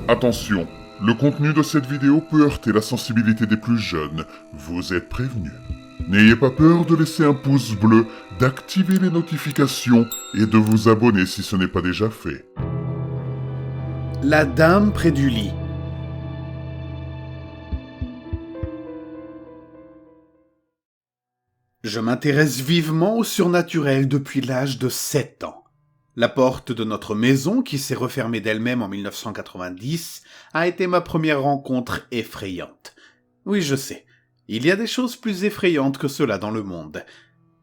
Attention, le contenu de cette vidéo peut heurter la sensibilité des plus jeunes. Vous êtes prévenus. N'ayez pas peur de laisser un pouce bleu, d'activer les notifications et de vous abonner si ce n'est pas déjà fait. La dame près du lit. Je m'intéresse vivement au surnaturel depuis l'âge de 7 ans. La porte de notre maison, qui s'est refermée d'elle-même en 1990, a été ma première rencontre effrayante. Oui, je sais, il y a des choses plus effrayantes que cela dans le monde.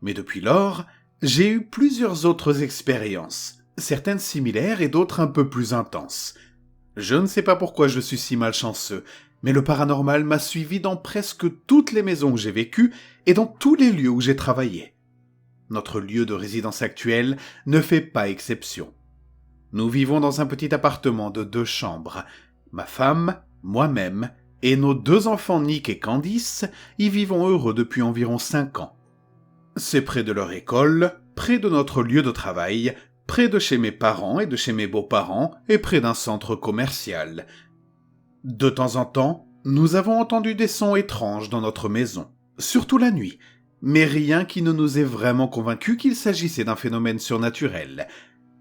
Mais depuis lors, j'ai eu plusieurs autres expériences, certaines similaires et d'autres un peu plus intenses. Je ne sais pas pourquoi je suis si malchanceux, mais le paranormal m'a suivi dans presque toutes les maisons où j'ai vécu et dans tous les lieux où j'ai travaillé. Notre lieu de résidence actuel ne fait pas exception. Nous vivons dans un petit appartement de 2 chambres. Ma femme, moi-même et nos 2 enfants Nick et Candice y vivons heureux depuis environ 5 ans. C'est près de leur école, près de notre lieu de travail, près de chez mes parents et de chez mes beaux-parents et près d'un centre commercial. De temps en temps, nous avons entendu des sons étranges dans notre maison, surtout la nuit, mais rien qui ne nous ait vraiment convaincus qu'il s'agissait d'un phénomène surnaturel.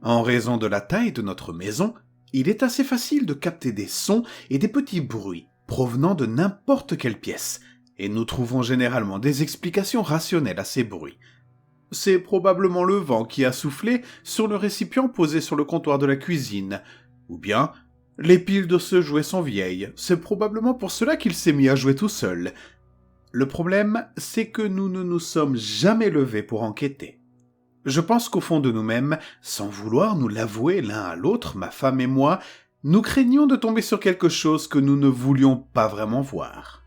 En raison de la taille de notre maison, il est assez facile de capter des sons et des petits bruits provenant de n'importe quelle pièce, et nous trouvons généralement des explications rationnelles à ces bruits. C'est probablement le vent qui a soufflé sur le récipient posé sur le comptoir de la cuisine, ou bien les piles de ce jouet sont vieilles, c'est probablement pour cela qu'il s'est mis à jouer tout seul. Le problème, c'est que nous ne nous sommes jamais levés pour enquêter. Je pense qu'au fond de nous-mêmes, sans vouloir nous l'avouer l'un à l'autre, ma femme et moi, nous craignions de tomber sur quelque chose que nous ne voulions pas vraiment voir.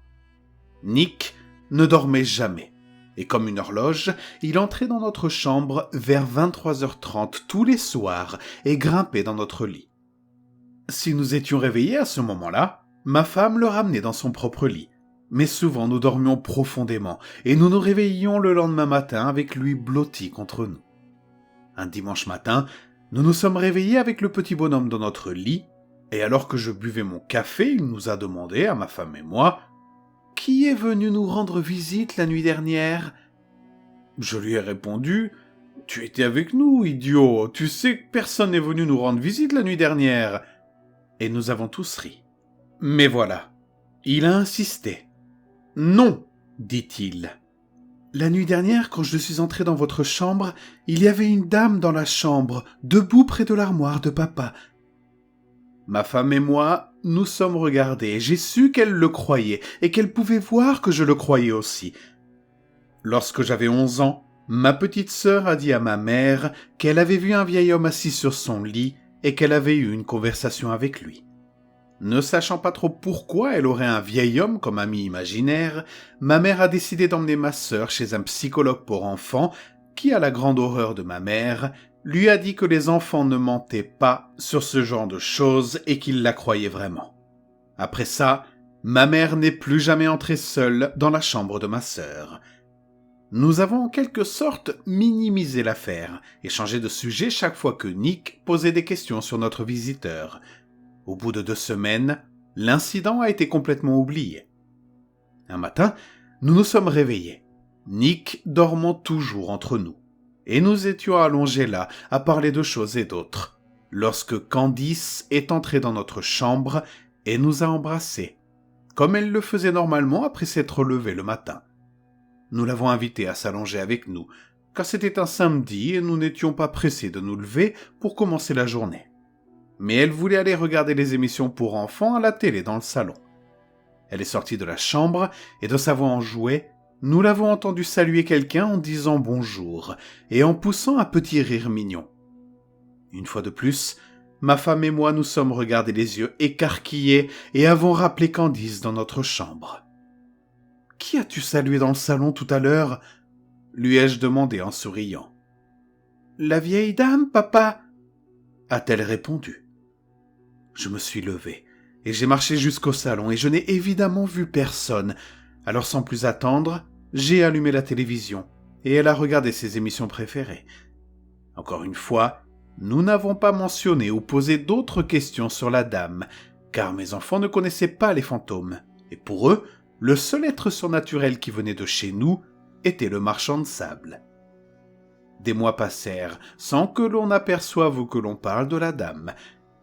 Nick ne dormait jamais, et comme une horloge, il entrait dans notre chambre vers 23h30 tous les soirs et grimpait dans notre lit. Si nous étions réveillés à ce moment-là, ma femme le ramenait dans son propre lit. Mais souvent nous dormions profondément, et nous nous réveillions le lendemain matin avec lui blotti contre nous. Un dimanche matin, nous nous sommes réveillés avec le petit bonhomme dans notre lit, et alors que je buvais mon café, il nous a demandé, à ma femme et moi, « Qui est venu nous rendre visite la nuit dernière ?» Je lui ai répondu, « Tu étais avec nous, idiot, tu sais que personne n'est venu nous rendre visite la nuit dernière. » Et nous avons tous ri. Mais voilà, il a insisté. « Non, dit-il. La nuit dernière, quand je suis entré dans votre chambre, il y avait une dame dans la chambre, debout près de l'armoire de papa. » Ma femme et moi, nous sommes regardés, j'ai su qu'elle le croyait, et qu'elle pouvait voir que je le croyais aussi. Lorsque j'avais 11 ans, ma petite sœur a dit à ma mère qu'elle avait vu un vieil homme assis sur son lit, et qu'elle avait eu une conversation avec lui. Ne sachant pas trop pourquoi elle aurait un vieil homme comme ami imaginaire, ma mère a décidé d'emmener ma sœur chez un psychologue pour enfants qui, à la grande horreur de ma mère, lui a dit que les enfants ne mentaient pas sur ce genre de choses et qu'ils la croyaient vraiment. Après ça, ma mère n'est plus jamais entrée seule dans la chambre de ma sœur. Nous avons en quelque sorte minimisé l'affaire et changé de sujet chaque fois que Nick posait des questions sur notre visiteur. Au bout de 2 semaines, l'incident a été complètement oublié. Un matin, nous nous sommes réveillés, Nick dormant toujours entre nous, et nous étions allongés là, à parler de choses et d'autres, lorsque Candice est entrée dans notre chambre et nous a embrassés, comme elle le faisait normalement après s'être levée le matin. Nous l'avons invitée à s'allonger avec nous, car c'était un samedi et nous n'étions pas pressés de nous lever pour commencer la journée. Mais elle voulait aller regarder les émissions pour enfants à la télé dans le salon. Elle est sortie de la chambre et de sa voix enjouée, nous l'avons entendue saluer quelqu'un en disant bonjour et en poussant un petit rire mignon. Une fois de plus, ma femme et moi nous sommes regardés les yeux écarquillés et avons rappelé Candice dans notre chambre. « Qui as-tu salué dans le salon tout à l'heure ?» lui ai-je demandé en souriant. « La vieille dame, papa » a-t-elle répondu. Je me suis levé, et j'ai marché jusqu'au salon, et je n'ai évidemment vu personne. Alors sans plus attendre, j'ai allumé la télévision, et elle a regardé ses émissions préférées. Encore une fois, nous n'avons pas mentionné ou posé d'autres questions sur la dame, car mes enfants ne connaissaient pas les fantômes, et pour eux, le seul être surnaturel qui venait de chez nous était le marchand de sable. Des mois passèrent sans que l'on aperçoive ou que l'on parle de la dame,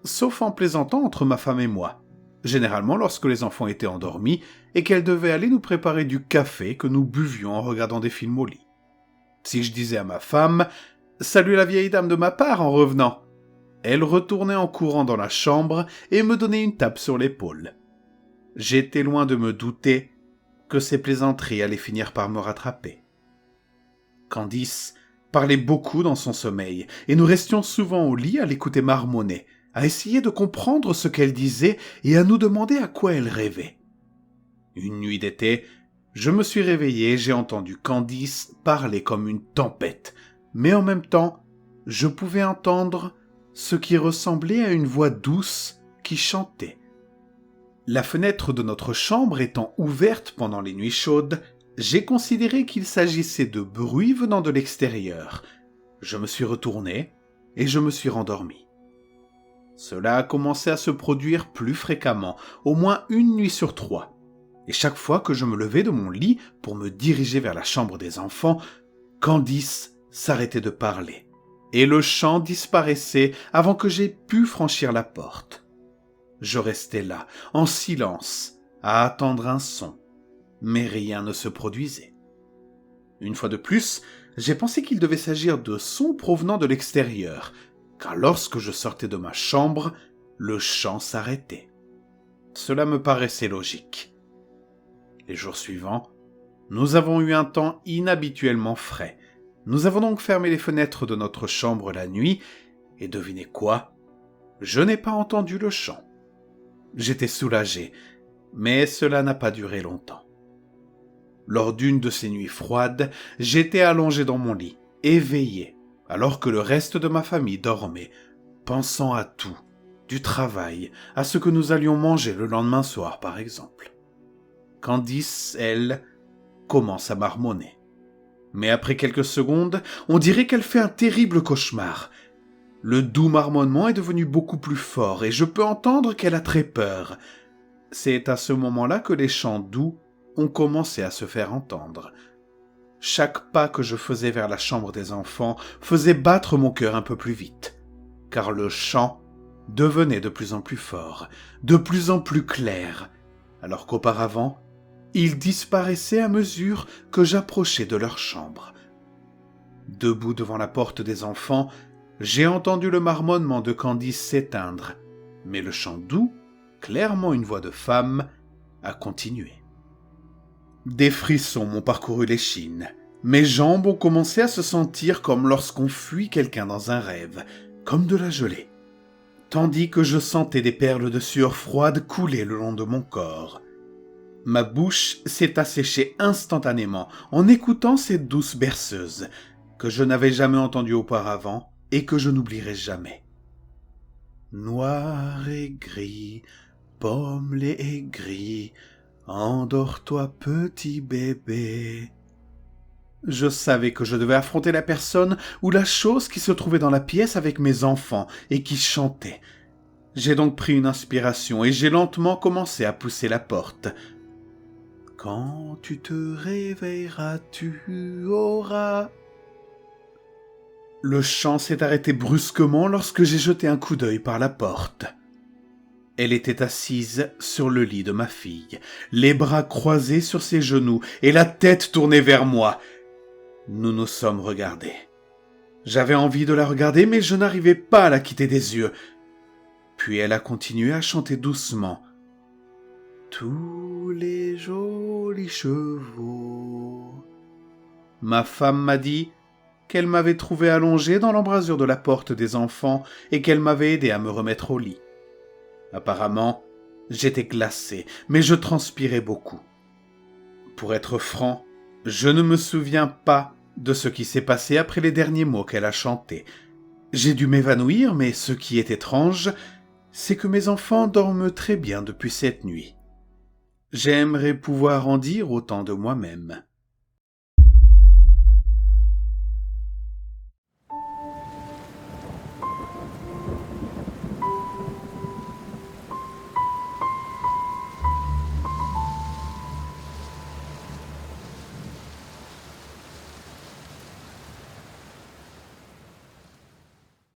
sauf en plaisantant entre ma femme et moi, généralement lorsque les enfants étaient endormis et qu'elle devait aller nous préparer du café que nous buvions en regardant des films au lit. Si je disais à ma femme « Salut la vieille dame de ma part en revenant », elle retournait en courant dans la chambre et me donnait une tape sur l'épaule. J'étais loin de me douter que ces plaisanteries allaient finir par me rattraper. Candice parlait beaucoup dans son sommeil, et nous restions souvent au lit à l'écouter marmonner, à essayer de comprendre ce qu'elle disait et à nous demander à quoi elle rêvait. Une nuit d'été, je me suis réveillé et j'ai entendu Candice parler comme une tempête, mais en même temps, je pouvais entendre ce qui ressemblait à une voix douce qui chantait. La fenêtre de notre chambre étant ouverte pendant les nuits chaudes, j'ai considéré qu'il s'agissait de bruits venant de l'extérieur. Je me suis retourné et je me suis rendormi. Cela a commencé à se produire plus fréquemment, au moins une nuit sur 3. Et chaque fois que je me levais de mon lit pour me diriger vers la chambre des enfants, Candice s'arrêtait de parler, et le chant disparaissait avant que j'aie pu franchir la porte. Je restais là, en silence, à attendre un son, mais rien ne se produisait. Une fois de plus, j'ai pensé qu'il devait s'agir de sons provenant de l'extérieur, car lorsque je sortais de ma chambre, le chant s'arrêtait. Cela me paraissait logique. Les jours suivants, nous avons eu un temps inhabituellement frais. Nous avons donc fermé les fenêtres de notre chambre la nuit, et devinez quoi ? Je n'ai pas entendu le chant. J'étais soulagé, mais cela n'a pas duré longtemps. Lors d'une de ces nuits froides, j'étais allongé dans mon lit, éveillé, alors que le reste de ma famille dormait, pensant à tout, du travail, à ce que nous allions manger le lendemain soir, par exemple. Candice, elle, commence à marmonner. Mais après quelques secondes, on dirait qu'elle fait un terrible cauchemar. Le doux marmonnement est devenu beaucoup plus fort et je peux entendre qu'elle a très peur. C'est à ce moment-là que les chants doux ont commencé à se faire entendre. Chaque pas que je faisais vers la chambre des enfants faisait battre mon cœur un peu plus vite, car le chant devenait de plus en plus fort, de plus en plus clair, alors qu'auparavant, il disparaissait à mesure que j'approchais de leur chambre. Debout devant la porte des enfants, j'ai entendu le marmonnement de Candice s'éteindre, mais le chant doux, clairement une voix de femme, a continué. Des frissons m'ont parcouru l'échine. Mes jambes ont commencé à se sentir comme lorsqu'on fuit quelqu'un dans un rêve, comme de la gelée, tandis que je sentais des perles de sueur froide couler le long de mon corps. Ma bouche s'est asséchée instantanément en écoutant cette douce berceuse que je n'avais jamais entendue auparavant et que je n'oublierai jamais. Noir et gris, pommelé et gris, endors-toi petit bébé. Je savais que je devais affronter la personne ou la chose qui se trouvait dans la pièce avec mes enfants et qui chantait. J'ai donc pris une inspiration et j'ai lentement commencé à pousser la porte. Quand tu te réveilleras, tu auras... Le chant s'est arrêté brusquement lorsque j'ai jeté un coup d'œil par la porte. Elle était assise sur le lit de ma fille, les bras croisés sur ses genoux et la tête tournée vers moi. Nous nous sommes regardés. J'avais envie de la regarder, mais je n'arrivais pas à la quitter des yeux. Puis elle a continué à chanter doucement. Tous les jolis chevaux. Ma femme m'a dit qu'elle m'avait trouvé allongé dans l'embrasure de la porte des enfants et qu'elle m'avait aidé à me remettre au lit. Apparemment, j'étais glacé, mais je transpirais beaucoup. Pour être franc, je ne me souviens pas de ce qui s'est passé après les derniers mots qu'elle a chantés. J'ai dû m'évanouir, mais ce qui est étrange, c'est que mes enfants dorment très bien depuis cette nuit. J'aimerais pouvoir en dire autant de moi-même.